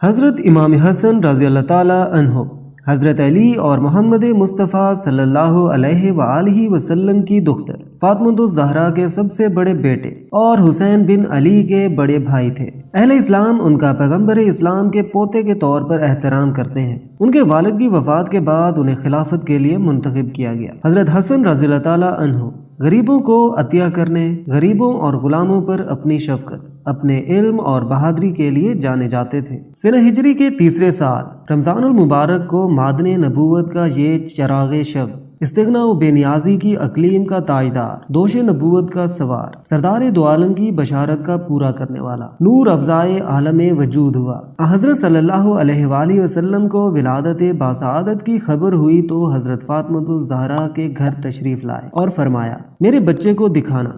حضرت امام حسن رضی اللہ تعالی عنہ حضرت علی اور محمد مصطفیٰ صلی اللہ علیہ وآلہ وسلم کی دختر فاطمۃ الزہرا کے سب سے بڑے بیٹے اور حسین بن علی کے بڑے بھائی تھے۔ اہل اسلام ان کا پیغمبر اسلام کے پوتے کے طور پر احترام کرتے ہیں۔ ان کے والد کی وفات کے بعد انہیں خلافت کے لیے منتخب کیا گیا۔ حضرت حسن رضی اللہ تعالی عنہ غریبوں کو عطیہ کرنے، غریبوں اور غلاموں پر اپنی شفقت، اپنے علم اور بہادری کے لیے جانے جاتے تھے۔ سنہ ہجری کے تیسرے سال رمضان المبارک کو معدن نبوت کا یہ چراغ شب، استغنا و بے نیازی کی اقلیم کا تاجدار، دوش نبوت کا سوار، سردار دو عالم کی بشارت کا پورا کرنے والا، نور افزائے عالم وجود ہوا۔ حضرت صلی اللہ علیہ وآلہ وسلم کو ولادت باسعادت کی خبر ہوئی تو حضرت فاطمۃ الزہرا کے گھر تشریف لائے اور فرمایا، میرے بچے کو دکھانا،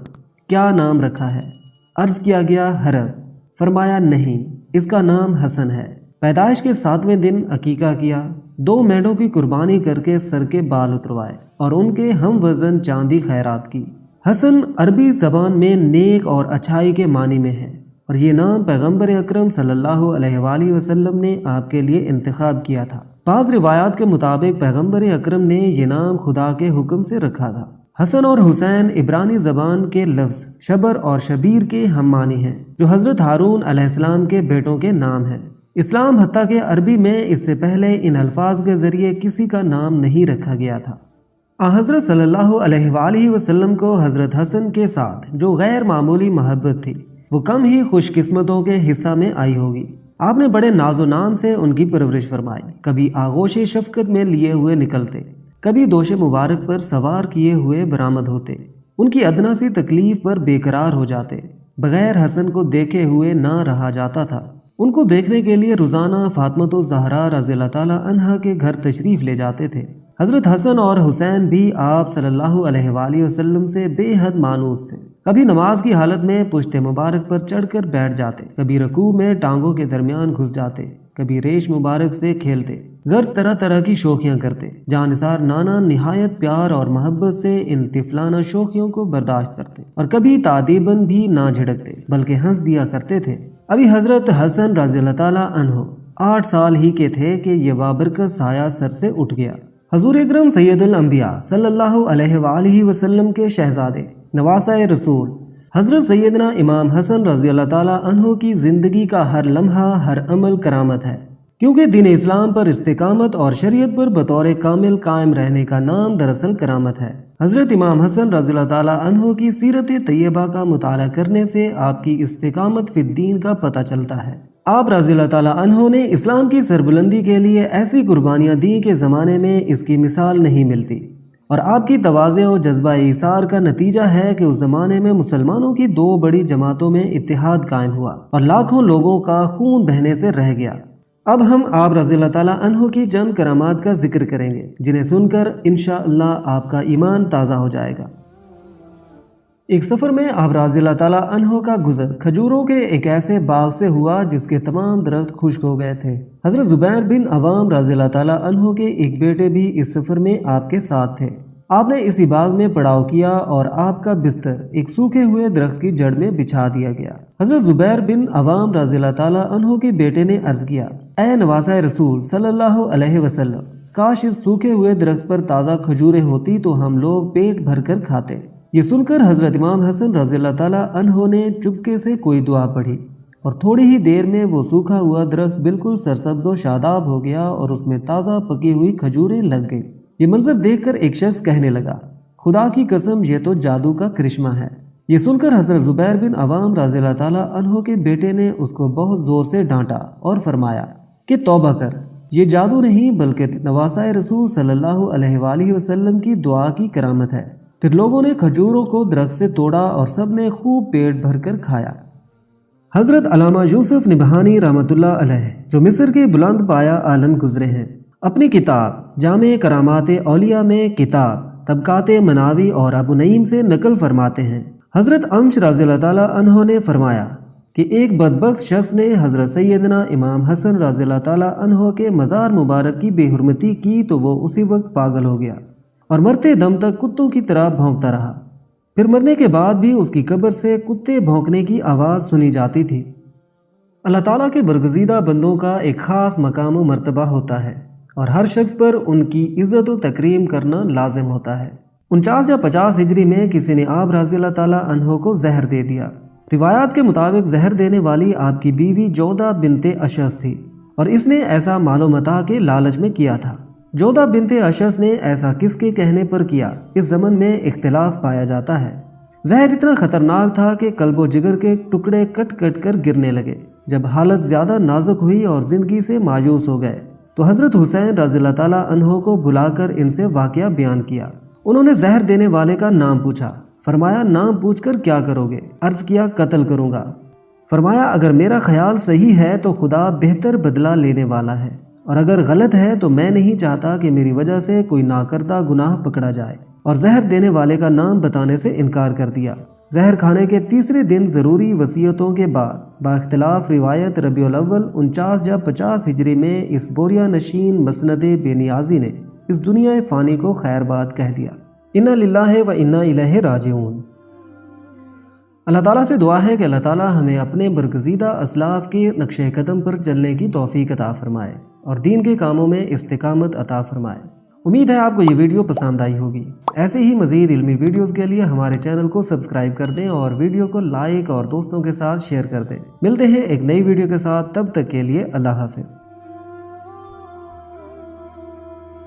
کیا نام رکھا ہے؟ عرض کیا گیا حرب۔ فرمایا نہیں، اس کا نام حسن ہے۔ پیدائش کے 7ویں دن عقیقہ کیا، 2 مینڈوں کی قربانی کر کے سر کے بال اتروائے اور ان کے ہم وزن چاندی خیرات کی۔ حسن عربی زبان میں نیک اور اچھائی کے معنی میں ہے، اور یہ نام پیغمبر اکرم صلی اللہ علیہ وآلہ وسلم نے آپ کے لیے انتخاب کیا تھا۔ بعض روایات کے مطابق پیغمبر اکرم نے یہ نام خدا کے حکم سے رکھا تھا۔ حسن اور حسین عبرانی زبان کے لفظ شبر اور شبیر کے ہم معنی ہیں، جو حضرت ہارون علیہ السلام کے بیٹوں کے نام ہیں۔ اسلام حتیٰ کہ عربی میں اس سے پہلے ان الفاظ کے ذریعے کسی کا نام نہیں رکھا گیا تھا۔ حضرت صلی اللہ علیہ وآلہ وسلم کو حضرت حسن کے ساتھ جو غیر معمولی محبت تھی، وہ کم ہی خوش قسمتوں کے حصہ میں آئی ہوگی۔ آپ نے بڑے ناز و نام سے ان کی پرورش فرمائی، کبھی آغوش شفقت میں لیے ہوئے نکلتے، کبھی دوش مبارک پر سوار کیے ہوئے برآمد ہوتے، ان کی ادنا سی تکلیف پر بے قرار ہو جاتے، بغیر حسن کو دیکھے ہوئے نہ رہا جاتا تھا۔ ان کو دیکھنے کے لیے روزانہ فاطمۃ الزہرا رضی اللہ تعالی عنہا کے گھر تشریف لے جاتے تھے۔ حضرت حسن اور حسین بھی آپ صلی اللہ علیہ وآلہ وسلم سے بے حد مانوس تھے۔ کبھی نماز کی حالت میں پشت مبارک پر چڑھ کر بیٹھ جاتے، کبھی رکوع میں ٹانگوں کے درمیان گھس جاتے، کبھی ریش مبارک سے کھیلتے، غرض طرح طرح کی شوخیاں کرتے۔ جانثار نانا نہایت پیار اور محبت سے ان طفلانہ شوخیوں کو برداشت کرتے، اور کبھی تعدیباً بھی نہ جھڑکتے بلکہ ہنس دیا کرتے تھے۔ ابھی حضرت حسن رضی اللہ تعالی عنہ 8 سال ہی کے تھے کہ یہ بابرکت سایہ سر سے اٹھ گیا۔ حضور اکرم سید الانبیاء صلی اللہ علیہ وآلہ وسلم کے شہزادے، نواسہ رسول حضرت سیدنا امام حسن رضی اللہ تعالی عنہ کی زندگی کا ہر لمحہ، ہر عمل کرامت ہے، کیونکہ دین اسلام پر استقامت اور شریعت پر بطور کامل قائم رہنے کا نام دراصل کرامت ہے۔ حضرت امام حسن رضی اللہ تعالی عنہ کی سیرت طیبہ کا مطالعہ کرنے سے آپ کی استقامت فی الدین کا پتہ چلتا ہے۔ آپ رضی اللہ تعالی عنہ نے اسلام کی سربلندی کے لیے ایسی قربانیاں دیں کہ زمانے میں اس کی مثال نہیں ملتی، اور آپ کی تواضع و جذبہ ایثار کا نتیجہ ہے کہ اس زمانے میں مسلمانوں کی 2 بڑی جماعتوں میں اتحاد قائم ہوا اور لاکھوں لوگوں کا خون بہنے سے رہ گیا۔ اب ہم آپ رضی اللہ تعالیٰ عنہ کی چند کرامات کا ذکر کریں گے، جنہیں سن کر انشاءاللہ آپ کا ایمان تازہ ہو جائے گا۔ ایک سفر میں آپ رضی اللہ تعالیٰ عنہ کا گزر کھجوروں کے ایک ایسے باغ سے ہوا جس کے تمام درخت خشک ہو گئے تھے۔ حضرت زبیر بن عوام رضی اللہ تعالیٰ عنہ کے ایک بیٹے بھی اس سفر میں آپ کے ساتھ تھے۔ آپ نے اسی باغ میں پڑاؤ کیا اور آپ کا بستر ایک سوکھے ہوئے درخت کی جڑ میں بچھا دیا گیا۔ حضرت زبیر بن عوام رضی اللہ تعالیٰ عنہ کے بیٹے نے عرض کیا، اے نواسہ رسول صلی اللہ علیہ وسلم، کاش اس سوکھے ہوئے درخت پر تازہ کھجوریں ہوتی تو ہم لوگ پیٹ بھر کر کھاتے۔ یہ سن کر حضرت امام حسن رضی اللہ تعالیٰ عنہ نے چپکے سے کوئی دعا پڑھی، اور تھوڑی ہی دیر میں وہ سوکھا ہوا درخت بالکل سرسبز و شاداب ہو گیا اور اس میں تازہ پکی ہوئی کھجوریں لگ گئی۔ یہ منظر دیکھ کر ایک شخص کہنے لگا، خدا کی قسم یہ تو جادو کا کرشمہ ہے۔ یہ سن کر حضرت زبیر بن عوام رضی اللہ تعالیٰ عنہ کے بیٹے نے اس کو بہت زور سے ڈانٹا اور فرمایا کہ توبہ کر، یہ جادو نہیں بلکہ نواسہ رسول صلی اللہ علیہ وآلہ وسلم کی دعا کی کرامت ہے۔ پھر لوگوں نے کھجوروں کو درخت سے توڑا اور سب نے خوب پیٹ بھر کر کھایا۔ حضرت علامہ یوسف نبہانی رحمۃ اللہ علیہ، جو مصر کے بلند پایہ عالم گزرے ہیں، اپنی کتاب جامع کرامات اولیاء میں کتاب طبقات مناوی اور ابو نعیم سے نقل فرماتے ہیں، حضرت انش رضی اللہ تعالیٰ عنہ نے فرمایا کہ ایک بدبخت شخص نے حضرت سیدنا امام حسن رضی اللہ تعالیٰ عنہ کے مزار مبارک کی بے حرمتی کی تو وہ اسی وقت پاگل ہو گیا اور مرتے دم تک کتوں کی طرح بھونکتا رہا۔ پھر مرنے کے بعد بھی اس کی قبر سے کتے بھونکنے کی آواز سنی جاتی تھی۔ اللہ تعالیٰ کے برگزیدہ بندوں کا ایک خاص مقام و مرتبہ ہوتا ہے اور ہر شخص پر ان کی عزت و تکریم کرنا لازم ہوتا ہے۔ 49 یا 50 ہجری میں کسی نے آپ رضی اللہ تعالیٰ عنہ کو زہر دے دیا۔ روایات کے مطابق زہر دینے والی آپ کی بیوی جودہ بنت اشعث تھی اور اس نے ایسا مال و متاع کے لالچ میں کیا تھا۔ جودہ بنت اشعث نے ایسا کس کے کہنے پر کیا، اس زمن میں اختلاف پایا جاتا ہے۔ زہر اتنا خطرناک تھا کہ قلب و جگر کے ٹکڑے کٹ کٹ کر گرنے لگے۔ جب حالت زیادہ نازک ہوئی اور زندگی سے مایوس ہو گئے تو حضرت حسین رضی اللہ تعالیٰ عنہ کو بلا کر ان سے واقعہ بیان کیا۔ انہوں نے زہر دینے والے کا نام پوچھا۔ فرمایا نام پوچھ کر کیا کرو گے؟ عرض کیا قتل کروں گا۔ فرمایا اگر میرا خیال صحیح ہے تو خدا بہتر بدلہ لینے والا ہے، اور اگر غلط ہے تو میں نہیں چاہتا کہ میری وجہ سے کوئی ناکردہ گناہ پکڑا جائے، اور زہر دینے والے کا نام بتانے سے انکار کر دیا۔ زہر کھانے کے تیسرے دن ضروری وصیتوں کے بعد با اختلاف روایت ربیع الاول 49 یا 50 ہجری میں اس بوریا نشین مسند بے نیازی نے اس دنیا فانی کو خیر باد کہہ دیا۔ انا للہ و انا الیہ راجعون۔ اللہ تعالیٰ سے دعا ہے کہ اللہ تعالیٰ ہمیں اپنے برگزیدہ اسلاف کے نقش قدم پر چلنے کی توفیق عطا فرمائے اور دین کے کاموں میں استقامت عطا فرمائے۔ امید ہے آپ کو یہ ویڈیو پسند آئی ہوگی۔ ایسے ہی مزید علمی ویڈیوز کے لیے ہمارے چینل کو سبسکرائب کر دیں اور ویڈیو کو لائک اور دوستوں کے ساتھ شیئر کر دیں۔ ملتے ہیں ایک نئی ویڈیو کے ساتھ، تب تک کے لیے اللہ حافظ۔